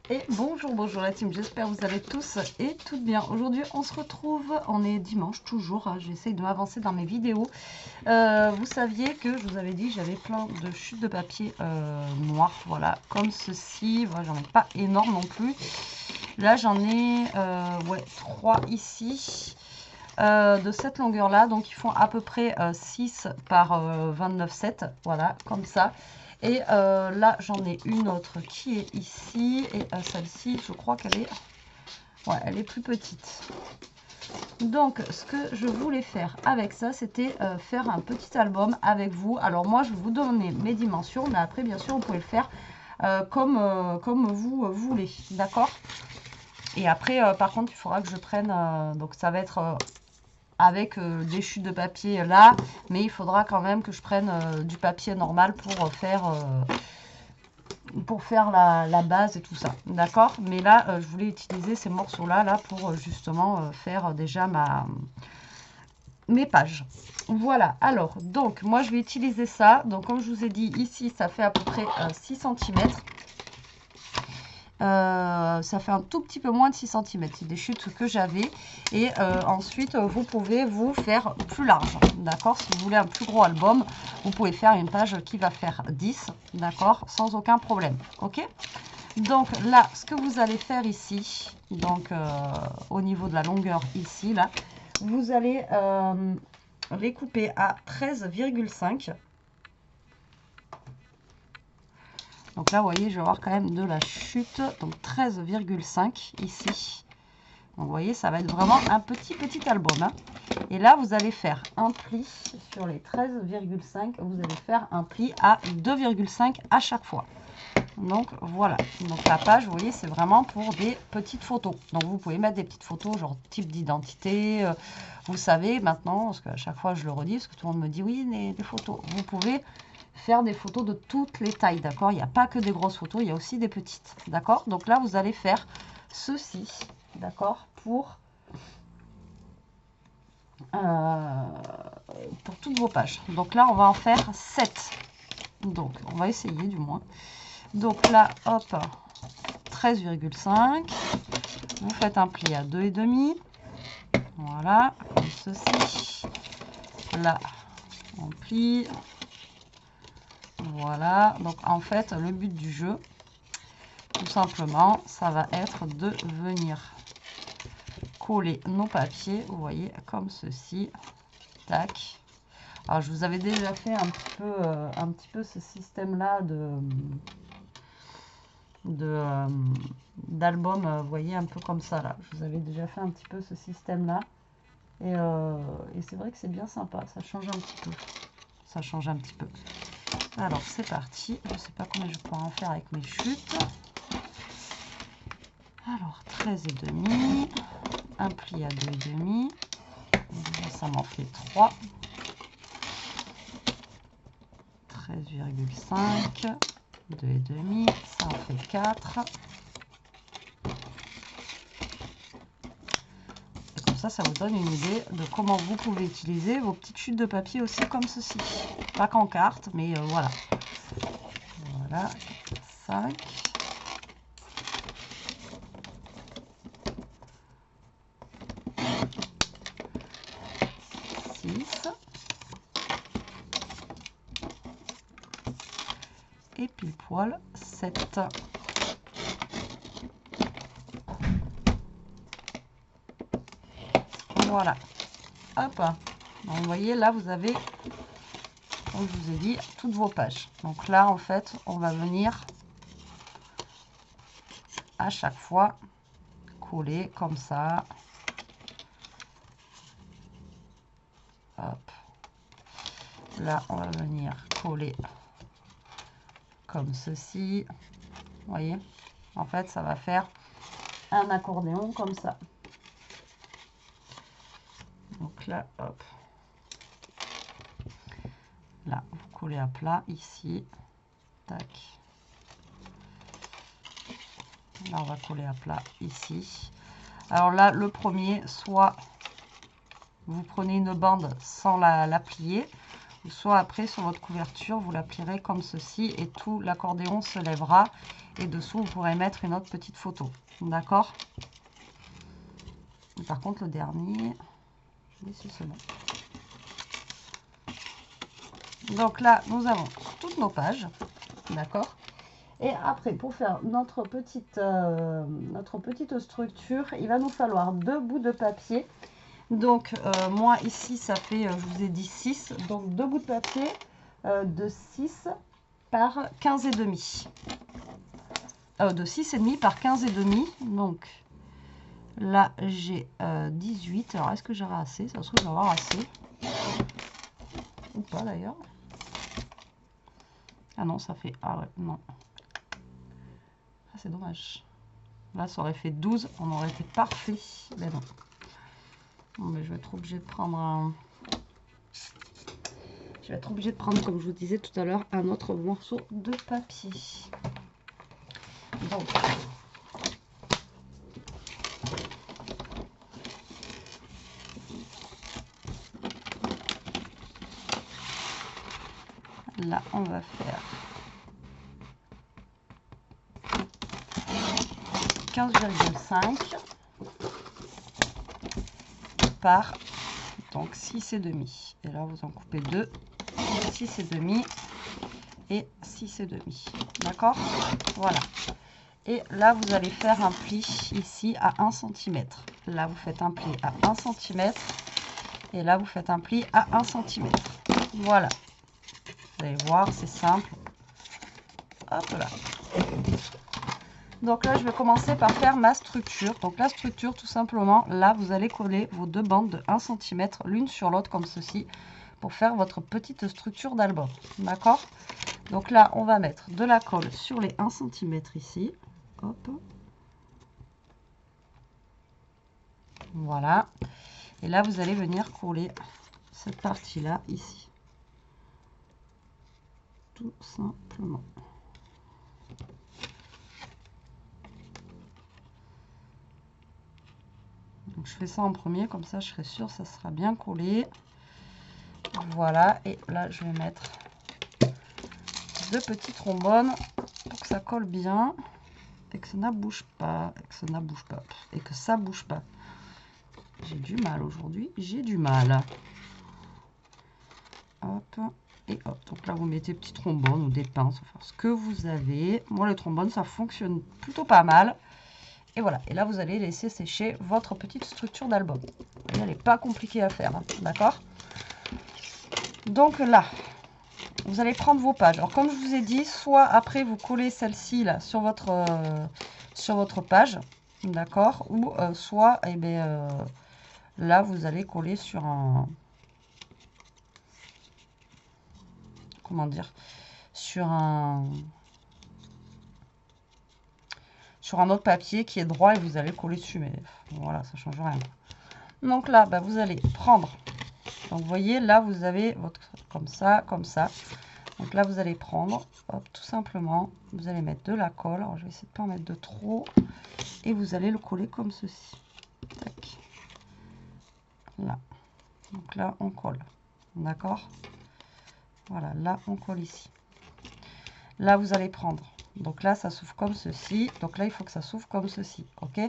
Et bonjour, bonjour la team, j'espère que vous allez tous et toutes bien. Aujourd'hui on se retrouve, on est dimanche toujours, hein, j'essaye de m'avancer dans mes vidéos. Vous saviez que je vous avais dit j'avais plein de chutes de papier noir, voilà, comme ceci. Voilà, j'en ai pas énorme non plus. Là j'en ai ouais, 3 ici. De cette longueur là, donc ils font à peu près 6 par 29,7, voilà, comme ça. Et là j'en ai une autre qui est ici, et celle-ci je crois qu'elle est, ouais, elle est plus petite. Donc ce que je voulais faire avec ça, c'était faire un petit album avec vous. Alors moi je vais vous donner mes dimensions, mais après bien sûr vous pouvez le faire comme vous voulez, d'accord. Et après par contre il faudra que je prenne, donc ça va être avec des chutes de papier là, mais il faudra quand même que je prenne du papier normal pour faire la base et tout ça, d'accord. Mais là je voulais utiliser ces morceaux là pour justement faire déjà mes pages. Voilà, alors donc moi je vais utiliser ça. Donc comme je vous ai dit, ici ça fait à peu près 6 cm. Ça fait un tout petit peu moins de 6 cm. C'est des chutes que j'avais. Et ensuite, vous pouvez vous faire plus large. D'accord. Si vous voulez un plus gros album, vous pouvez faire une page qui va faire 10. D'accord. Sans aucun problème. Ok. Donc là, ce que vous allez faire ici, donc au niveau de la longueur ici, là, vous allez les couper à 13,5. Donc là, vous voyez, je vais avoir quand même de la chute. Donc 13,5 ici. Donc vous voyez, ça va être vraiment un petit album. Hein. Et là, vous allez faire un pli sur les 13,5. Vous allez faire un pli à 2,5 à chaque fois. Donc voilà. Donc la page, vous voyez, c'est vraiment pour des petites photos. Donc vous pouvez mettre des petites photos, genre type d'identité. Vous savez maintenant, parce qu'à chaque fois je le redis, parce que tout le monde me dit oui, des photos. Vous pouvez faire des photos de toutes les tailles, d'accord. Il n'y a pas que des grosses photos, il y a aussi des petites, d'accord. Donc là, vous allez faire ceci, d'accord, pour toutes vos pages. Donc là, on va en faire 7. Donc, on va essayer du moins. Donc là, hop, 13,5. Vous faites un pli à 2,5. Voilà, comme ceci. Là, on plie. Voilà, donc en fait, le but du jeu, tout simplement, ça va être de venir coller nos papiers, vous voyez, comme ceci. Tac. Alors, je vous avais déjà fait un petit peu ce système-là d'album, vous voyez, un peu comme ça, là. Je vous avais déjà fait un petit peu ce système-là. Et c'est vrai que c'est bien sympa, ça change un petit peu. Ça change un petit peu. Alors, c'est parti. Je ne sais pas combien je pourrais en faire avec mes chutes. Alors, 13,5. Un pli à 2,5. Ça m'en fait 3. 13,5. 2,5. Ça en fait 4. Et comme ça vous donne une idée de comment vous pouvez utiliser vos petites chutes de papier aussi comme ceci. Pas qu'en carte, mais voilà. Voilà. 5. 6. Et pile poil 7. Voilà. Hop. Donc, vous voyez, là, vous avez, comme je vous ai dit, toutes vos pages. Donc là, en fait, on va venir à chaque fois coller comme ça. Hop. Là, on va venir coller comme ceci. Vous voyez, en fait, ça va faire un accordéon comme ça. Donc là, hop. Là, vous collez à plat ici. Tac. Là, on va coller à plat ici. Alors là, le premier, soit vous prenez une bande sans la plier, soit après sur votre couverture, vous l'applierez comme ceci et tout l'accordéon se lèvera. Et dessous, vous pourrez mettre une autre petite photo. D'accord? Par contre, le dernier, oui, c'est bon. Donc là, nous avons toutes nos pages. D'accord? Et après, pour faire notre petite structure, il va nous falloir 2 bouts de papier. Donc, moi, ici, ça fait, je vous ai dit 6. Donc, 2 bouts de papier de 6 par 15,5. De 6,5 par 15,5. Donc, là, j'ai 18. Alors, est-ce que j'aurai assez? Ça se trouve, je vais avoir assez. Ou pas, d'ailleurs. Ah non, ça fait... Ah ouais, non. Ah, c'est dommage. Là, ça aurait fait 12. On aurait été parfait. Mais non. Bon, mais je vais être obligée de prendre un... Je vais être obligée de prendre, comme je vous disais tout à l'heure, un autre morceau de papier. Donc, là, on va faire 15,5 par donc 6,5. Et là, vous en coupez 2, 6,5 et 6,5. D'accord? Voilà. Et là, vous allez faire un pli ici à 1 cm. Là, vous faites un pli à 1 cm. Et là, vous faites un pli à 1 cm. Voilà. Vous allez voir, c'est simple. Hop là. Donc là, je vais commencer par faire ma structure. Donc la structure, tout simplement, là, vous allez coller vos 2 bandes de 1 cm l'une sur l'autre, comme ceci, pour faire votre petite structure d'album. D'accord? Donc là, on va mettre de la colle sur les 1 cm ici. Hop. Voilà. Et là, vous allez venir coller cette partie-là ici. Tout simplement. Donc je fais ça en premier, comme ça je serai sûre ça sera bien collé. Voilà, et là je vais mettre 2 petits trombones pour que ça colle bien et que ça ne bouge pas, et que ça bouge pas. J'ai du mal aujourd'hui, j'ai du mal. Hop, et hop. Donc là vous mettez petits trombones ou des pinces, enfin ce que vous avez. Moi les trombones ça fonctionne plutôt pas mal. Et voilà, et là vous allez laisser sécher votre petite structure d'album. Elle n'est pas compliquée à faire, hein, d'accord? Donc là, vous allez prendre vos pages. Alors comme je vous ai dit, soit après vous collez celle-ci là sur votre page, d'accord? Ou soit, eh bien, là vous allez coller sur un... Comment dire? Sur un autre papier qui est droit et vous allez coller dessus. Mais voilà, ça change rien. Donc là, bah, vous allez prendre... Donc vous voyez, là vous avez votre... Comme ça, comme ça. Donc là, vous allez prendre, hop, tout simplement, vous allez mettre de la colle. Alors, je vais essayer de ne pas en mettre de trop. Et vous allez le coller comme ceci. Tac. Là. Donc là, on colle. D'accord? Voilà, là, on colle ici. Là, vous allez prendre. Donc là, ça s'ouvre comme ceci. Donc là, il faut que ça s'ouvre comme ceci. OK?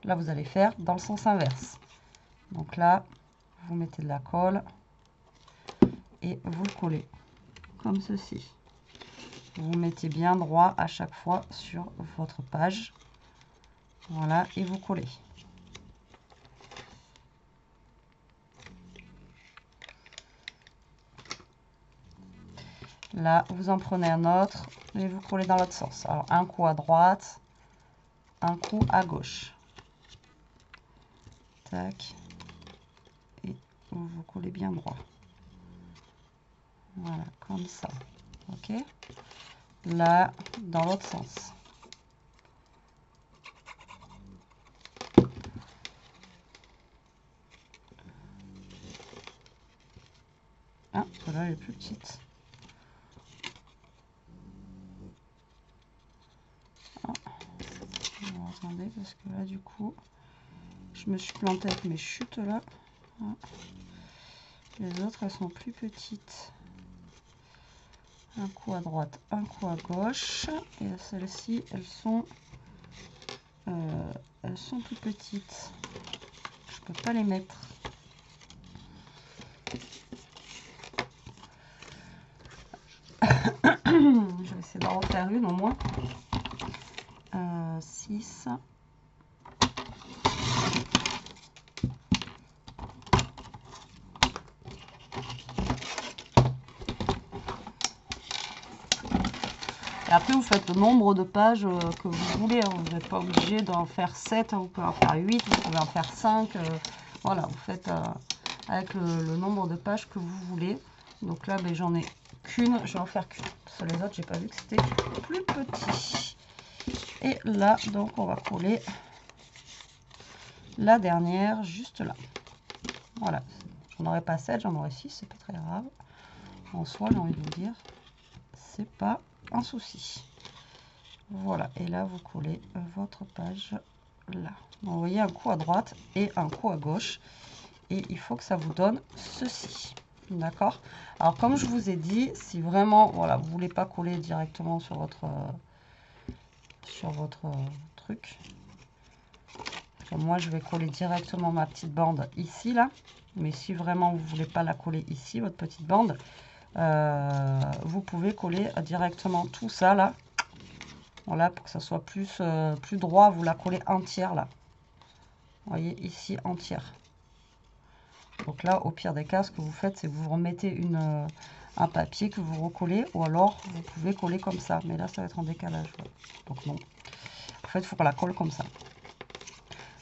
Là, vous allez faire dans le sens inverse. Donc là, vous mettez de la colle. Et vous le collez. Comme ceci. Vous mettez bien droit à chaque fois sur votre page. Voilà, et vous collez. Là, vous en prenez un autre et vous collez dans l'autre sens. Alors, un coup à droite, un coup à gauche. Tac. Et vous collez bien droit. Voilà, comme ça. OK? Là, dans l'autre sens. Ah, celle-là, elle est plus petite. Ah. Alors, attendez, parce que là, du coup, je me suis plantée avec mes chutes là. Ah. Les autres, elles sont plus petites. Un coup à droite, un coup à gauche. Et celles-ci, elles sont toutes petites. Je peux pas les mettre. Je vais essayer d'en refaire une au moins. 6. Et après, vous faites le nombre de pages que vous voulez. Hein. Vous n'êtes pas obligé d'en faire 7, hein. Vous pouvez en faire 8, vous pouvez en faire 5. Voilà, vous faites avec le nombre de pages que vous voulez. Donc là, ben, j'en ai qu'une. Je vais en faire qu'une. Sur les autres, j'ai pas vu que c'était plus petit. Et là, donc, on va coller la dernière juste là. Voilà. J'en aurai pas 7, j'en aurai 6. C'est pas très grave. En soi, j'ai envie de vous dire, c'est pas un souci. Voilà, et là vous collez votre page là. Donc, vous voyez un coup à droite et un coup à gauche, et il faut que ça vous donne ceci. D'accord. Alors comme je vous ai dit, si vraiment voilà vous voulez pas coller directement sur votre truc, moi je vais coller directement ma petite bande ici là, mais si vraiment vous voulez pas la coller ici votre petite bande, vous pouvez coller directement tout ça là. Voilà, pour que ça soit plus droit, vous la collez entière là. Vous voyez, ici, entière. Donc là, au pire des cas, ce que vous faites, c'est que vous remettez un papier que vous recollez, ou alors vous pouvez coller comme ça. Mais là, ça va être en décalage. Ouais. Donc non. En fait, il faut qu'on la colle comme ça.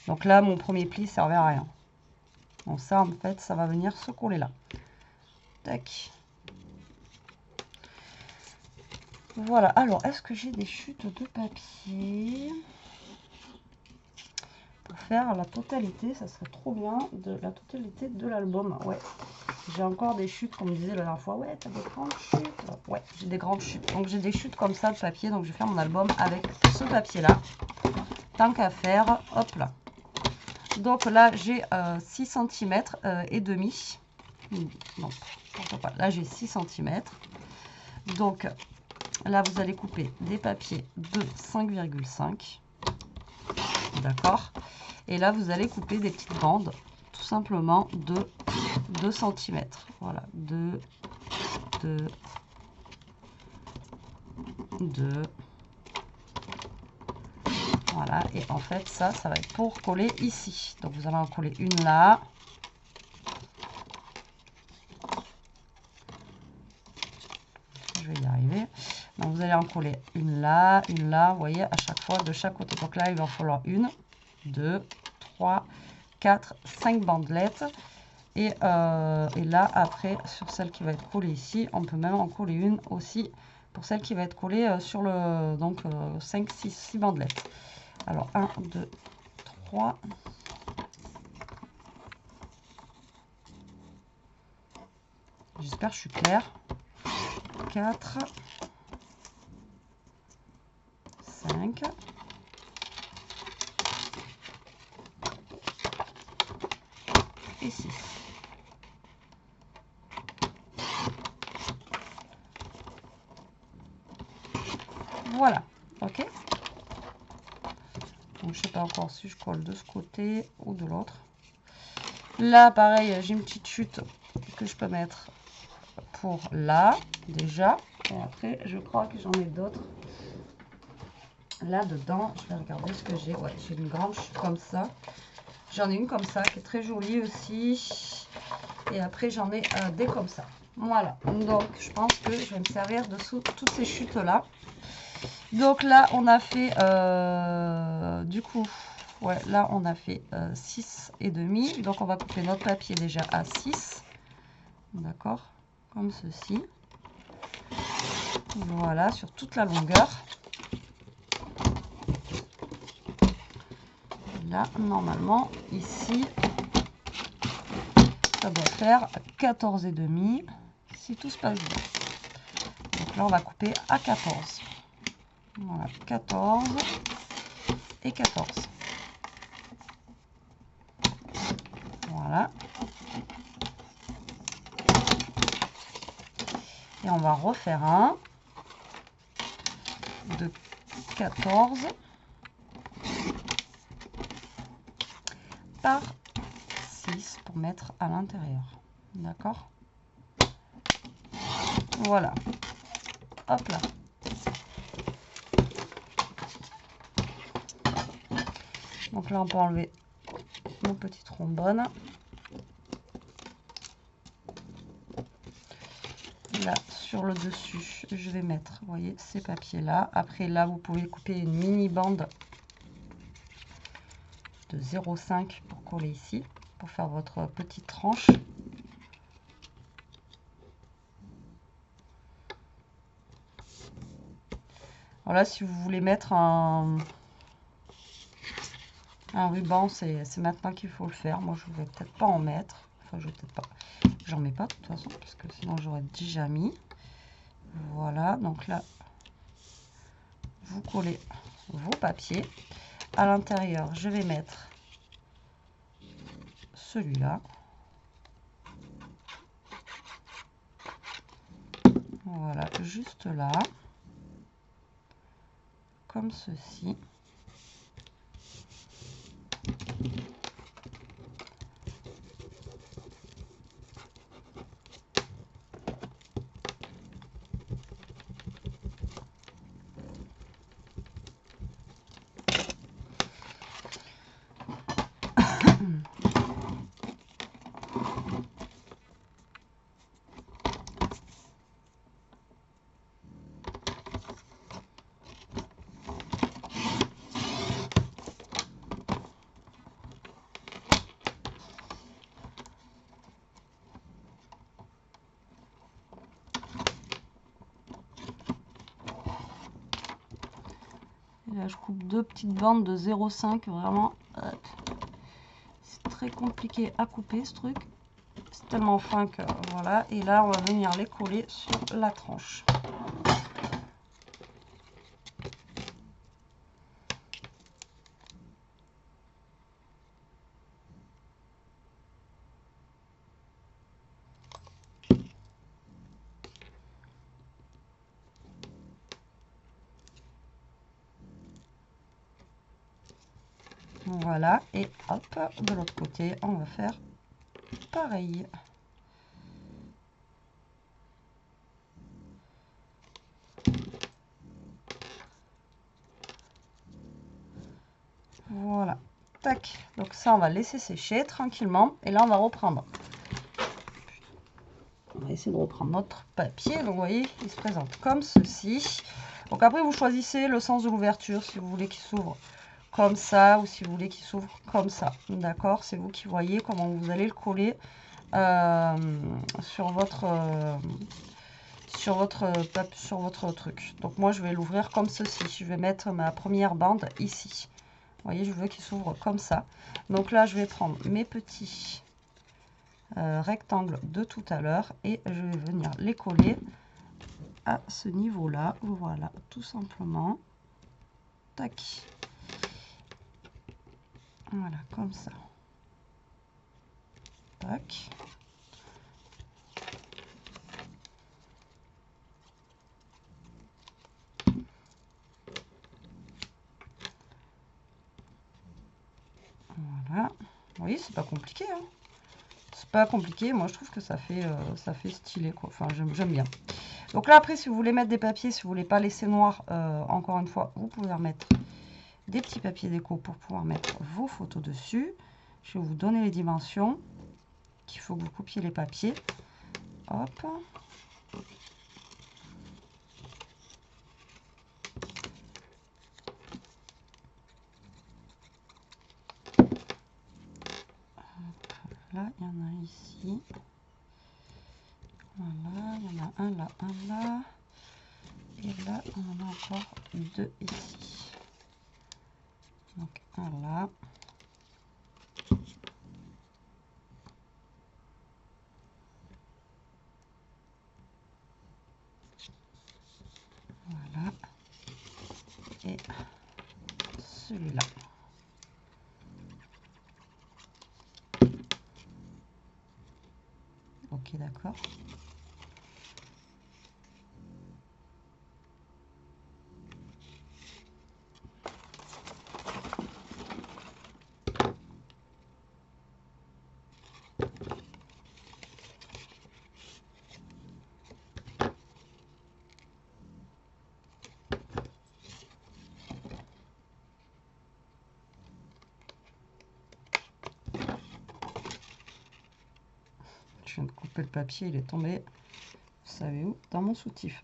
Donc là, mon premier pli servait à rien. Donc ça, en fait, ça va venir se coller là. Tac. Voilà. Alors, est-ce que j'ai des chutes de papier ? Pour faire la totalité, ça serait trop bien, de la totalité de l'album. Ouais, j'ai encore des chutes, comme on me disait la dernière fois. Ouais, t'as des grandes chutes. Ouais, j'ai des grandes chutes. Donc j'ai des chutes comme ça de papier. Donc je vais faire mon album avec ce papier là. Tant qu'à faire, hop là. Donc là j'ai 6 cm et demi. Non, là j'ai 6 cm. Donc là vous allez couper des papiers de 5,5. D'accord. Et là, vous allez couper des petites bandes, tout simplement de 2 cm. Voilà, 2. Voilà, et en fait, ça va être pour coller ici. Donc, vous allez en coller une là. Je vais y arriver. Donc, vous allez en coller une là, vous voyez, à chaque fois, de chaque côté. Donc là, il va en falloir 1, 2, 3, 4, 5 bandelettes. Et là, après, sur celle qui va être collée ici, on peut même en coller une aussi pour celle qui va être collée sur le 5, 6 bandelettes. Alors, 1, 2, 3. J'espère que je suis claire. 4, 5. Et 6. Voilà, ok. Donc je sais pas encore si je colle de ce côté ou de l'autre. Là, pareil, j'ai une petite chute que je peux mettre pour là, déjà. Et après, je crois que j'en ai d'autres. Là dedans, je vais regarder ce que j'ai. Ouais, j'ai une grande chute comme ça. J'en ai une comme ça qui est très jolie aussi. Et après, j'en ai des comme ça. Voilà. Donc, je pense que je vais me servir de toutes ces chutes-là. Donc là, on a fait, du coup, ouais, là, on a fait 6,5. Donc, on va couper notre papier déjà à 6. D'accord? Comme ceci. Voilà, sur toute la longueur. Là, normalement, ici, ça doit faire 14,5 si tout se passe bien. Donc là, on va couper à 14. Voilà, 14 et 14. Voilà. Et on va refaire un de 14 par 6 pour mettre à l'intérieur. D'accord? Voilà. Hop là. Donc là, on peut enlever mon petit trombone. Là, sur le dessus, je vais mettre, vous voyez, ces papiers-là. Après, là, vous pouvez couper une mini bande de 0,5 pour coller ici, pour faire votre petite tranche. Voilà, si vous voulez mettre un ruban, c'est maintenant qu'il faut le faire. Moi, je ne vais peut-être pas en mettre. Enfin, je vais peut-être pas. J'en mets pas de toute façon, parce que sinon, j'aurais déjà mis. Voilà, donc là, vous collez vos papiers. À l'intérieur, je vais mettre celui-là. Voilà, juste là. Comme ceci. Et là, je coupe deux petites bandes de 0,5. Vraiment, c'est très compliqué à couper ce truc. C'est tellement fin que voilà. Et là, on va venir les coller sur la tranche. Voilà, et hop, de l'autre côté, on va faire pareil. Voilà, tac. Donc ça, on va laisser sécher tranquillement. Et là, on va reprendre. On va essayer de reprendre notre papier. Donc, vous voyez, il se présente comme ceci. Donc après, vous choisissez le sens de l'ouverture, si vous voulez qu'il s'ouvre comme ça ou si vous voulez qu'il s'ouvre comme ça. D'accord? C'est vous qui voyez comment vous allez le coller sur votre truc. Donc moi, je vais l'ouvrir comme ceci. Je vais mettre ma première bande ici. Vous voyez, je veux qu'il s'ouvre comme ça. Donc là, je vais prendre mes petits rectangles de tout à l'heure et je vais venir les coller à ce niveau-là. Voilà, tout simplement. Tac. Voilà, comme ça. Tac. Voilà. Vous voyez, c'est pas compliqué, hein. C'est pas compliqué. Moi, je trouve que ça fait stylé, quoi. Enfin, j'aime bien. Donc là, après, si vous voulez mettre des papiers, si vous voulez pas laisser noir, encore une fois, vous pouvez remettre des petits papiers déco pour pouvoir mettre vos photos dessus. Je vais vous donner les dimensions qu'il faut que vous coupiez les papiers. Hop. Là, il y en a ici. Voilà, il y en a un là, un là. Et là, on en a encore deux ici. Donc, un là. Voilà. Et celui-là. Ok, d'accord. je viens de couper le papier, il est tombé. Vous savez où? Dans mon soutif.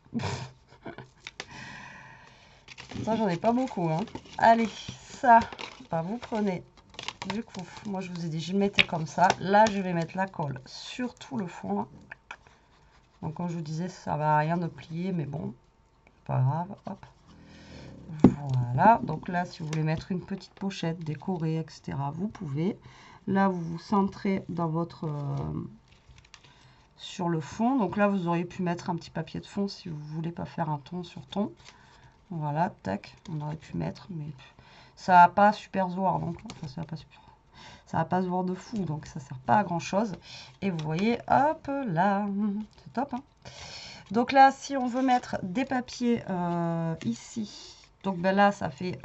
Ça, j'en ai pas beaucoup. Hein. Allez, ça, bah, vous prenez du coup, moi je vous ai dit, je le mettais comme ça. Là, je vais mettre la colle sur tout le fond. Là. Donc, comme je vous disais, ça va rien de plier, mais bon, c'est pas grave. Hop. Voilà. Donc là, si vous voulez mettre une petite pochette décorée, etc., vous pouvez. Là, vous vous centrez dans votre sur le fond. Donc là, vous auriez pu mettre un petit papier de fond si vous voulez pas faire un ton sur ton. Voilà, tac, on aurait pu mettre, mais ça va pas super se voir, donc enfin, ça va pas se voir de fou, donc ça sert pas à grand chose. Et vous voyez, hop là, c'est top. Hein. Donc là, si on veut mettre des papiers ici, donc ben là ça fait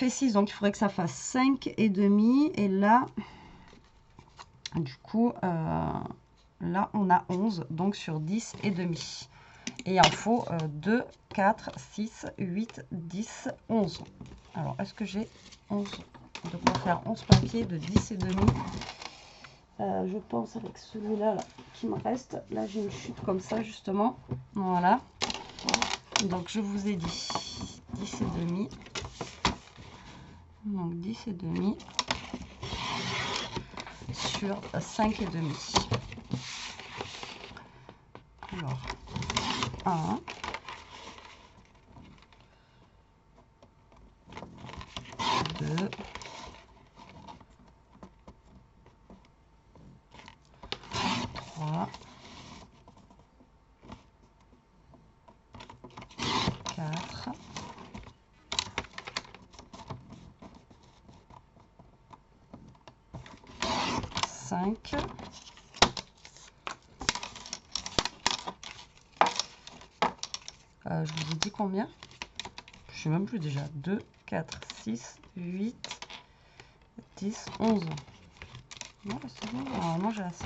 6, donc il faudrait que ça fasse 5 et demi, et là, du coup, là on a 11, donc sur 10 et demi. Et il en faut 2, 4, 6, 8, 10, 11. Alors, est-ce que j'ai 11? De quoi faire 11 papiers de 10 et demi. Je pense avec celui-là là, qui me reste. Là, j'ai une chute comme ça, justement. Voilà. Donc, je vous ai dit 10 et demi. Donc, 10 et demi sur 5 et demi. Alors, 1. 2, 3, 4, 5, je vous ai dit combien? Je sais même plus déjà. 2, 4, 6, 8, 10, 11. Non, c'est bon, normalement j'ai assez.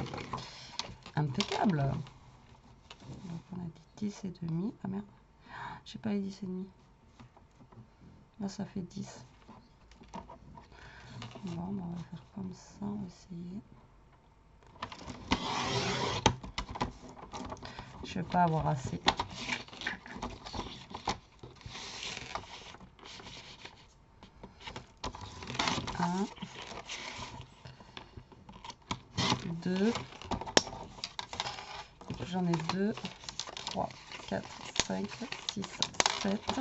Impeccable. Donc on a dit 10 et demi. Ah merde, j'ai pas les 10 et demi. Là ça fait 10. Bon, on va faire comme ça, on va essayer. Je vais pas avoir assez. Un, 2, j'en ai 2, 3, 4, 5, 6, 7,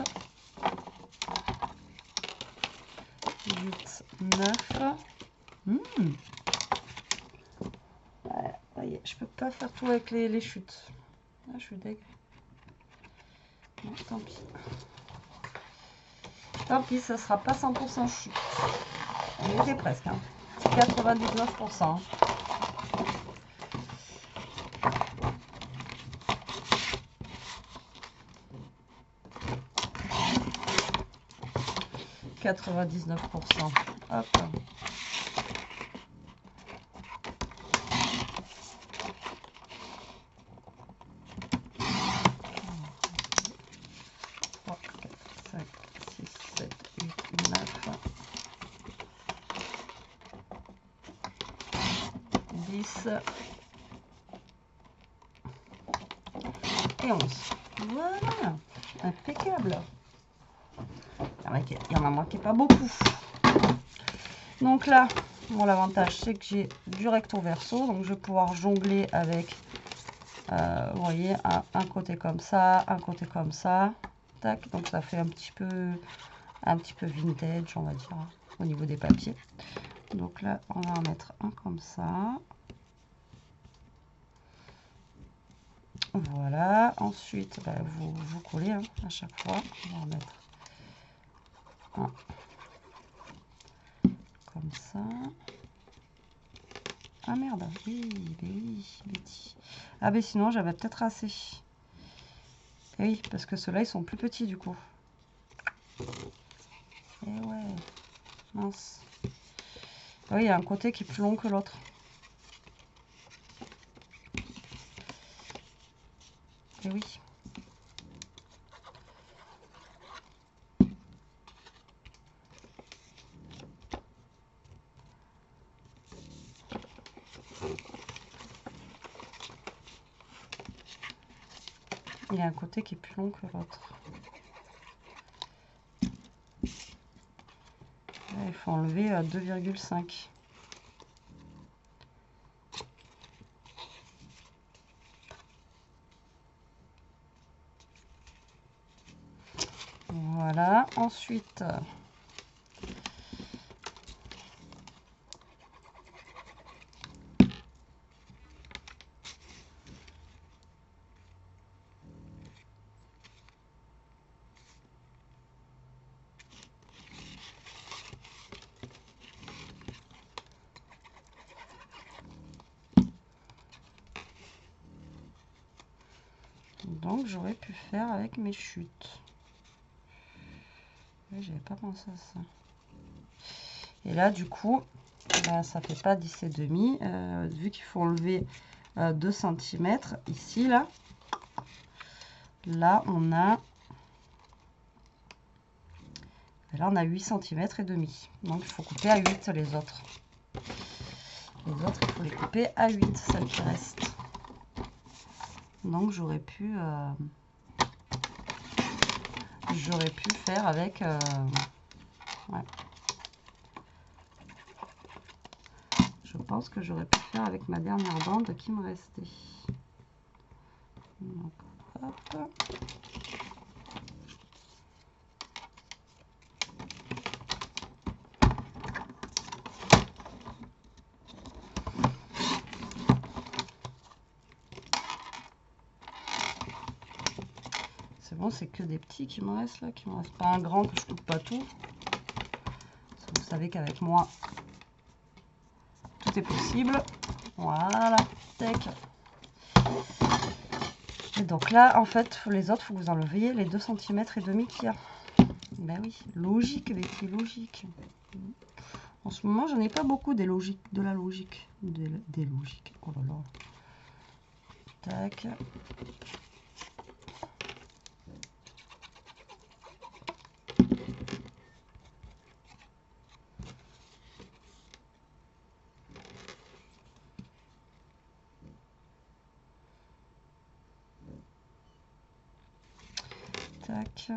8, 9. Ouais, voyez, je peux pas faire tout avec les chutes. Là, je suis deg. Bon, tant pis. Tant pis, ça sera pas 100% chute. On était presque. Hein. 99%. 99%. Hop. Et 11. Voilà, impeccable. Il y en a manqué pas beaucoup. Donc là, bon, l'avantage c'est que j'ai du recto verso, donc je vais pouvoir jongler avec, vous voyez, un côté comme ça, un côté comme ça. Tac, donc ça fait un petit peu vintage, on va dire, hein, au niveau des papiers. Donc là, on va en mettre un comme ça. Voilà, ensuite bah, vous collez hein, à chaque fois. On va en mettre un comme ça. Ah merde, oui, Betty. Ah ben sinon j'avais peut-être assez. Et oui, parce que ceux-là ils sont plus petits du coup. Et ouais, mince. Ah oui, il y a un côté qui est plus long que l'autre. Et oui. Il y a un côté qui est plus long que l'autre. Il faut enlever 2,5. Voilà, ensuite donc j'aurais pu faire avec mes chutes. J'avais pas pensé à ça. Et là du coup, ben, ça fait pas 10,5. Vu qu'il faut enlever 2 cm ici là. Là on a 8 cm et demi. Donc il faut couper à 8 les autres. Les autres, il faut les couper à 8, celles qui restent. Donc j'aurais pu faire avec ouais. Je pense que j'aurais pu faire avec ma dernière bande qui me restait. Donc, hop. C'est bon, c'est que des petits qui me restent là, qui me reste pas un grand que je coupe pas tout. Vous savez qu'avec moi, tout est possible. Voilà, tac. Et donc là, en fait, les autres, il faut que vous enleviez les 2 cm et demi qu'il y a. Ben oui, logique, Betty, logique. En ce moment, j'en ai pas beaucoup des logiques, de la logique. Des logiques. Oh là là. Tac. Tac.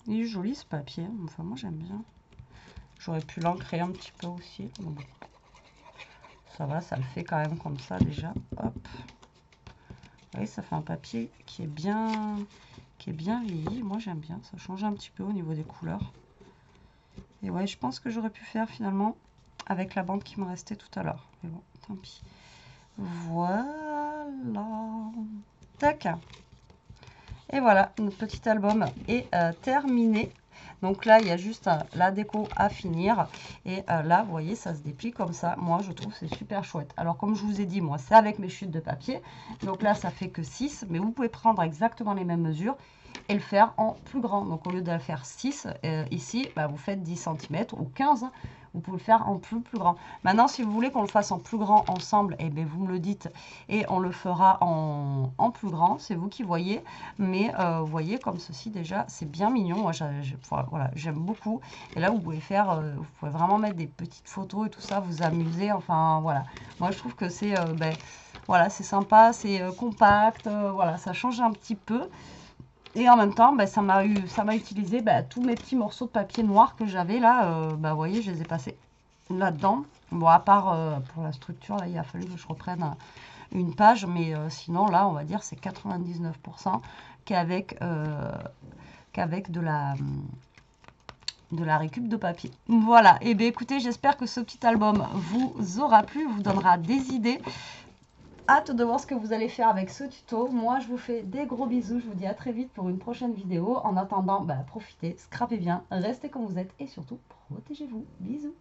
Il est joli ce papier, enfin moi j'aime bien. J'aurais pu l'ancrer un petit peu aussi. Bon. Ça va, ça le fait quand même comme ça déjà. Hop. Vous voyez, ça fait un papier qui est bien vieilli. Moi j'aime bien, ça change un petit peu au niveau des couleurs. Et ouais, je pense que j'aurais pu faire finalement avec la bande qui me restait tout à l'heure. Mais bon, tant pis. Voilà. Tac. Et voilà, notre petit album est terminé. Donc là, il y a juste la déco à finir. Et là, vous voyez, ça se déplie comme ça. Moi, je trouve que c'est super chouette. Alors, comme je vous ai dit, moi, c'est avec mes chutes de papier. Donc là, ça fait que 6. Mais vous pouvez prendre exactement les mêmes mesures et le faire en plus grand. Donc, au lieu de faire 6, ici, bah, vous faites 10 cm ou 15 cm. Vous pouvez le faire en plus grand. Maintenant, si vous voulez qu'on le fasse en plus grand ensemble, eh bien, vous me le dites et on le fera en plus grand. C'est vous qui voyez. Mais vous voyez, comme ceci, déjà, c'est bien mignon. Moi, voilà, j'aime beaucoup. Et là, vous pouvez faire, vous pouvez vraiment mettre des petites photos et tout ça, vous amuser. Enfin, voilà. Moi, je trouve que c'est voilà, c'est sympa, c'est compact. Voilà, ça change un petit peu. Et en même temps, ça m'a utilisé tous mes petits morceaux de papier noir que j'avais là. Vous voyez, je les ai passés là-dedans. Bon, à part pour la structure, là, il a fallu que je reprenne une page. Mais sinon, là, on va dire c'est 99% qu'avec de la récup de papier. Voilà. Et bien, écoutez, j'espère que ce petit album vous aura plu, vous donnera des idées. Hâte de voir ce que vous allez faire avec ce tuto. Moi, je vous fais des gros bisous. Je vous dis à très vite pour une prochaine vidéo. En attendant, profitez, scrapez bien, restez comme vous êtes et surtout, protégez-vous. Bisous.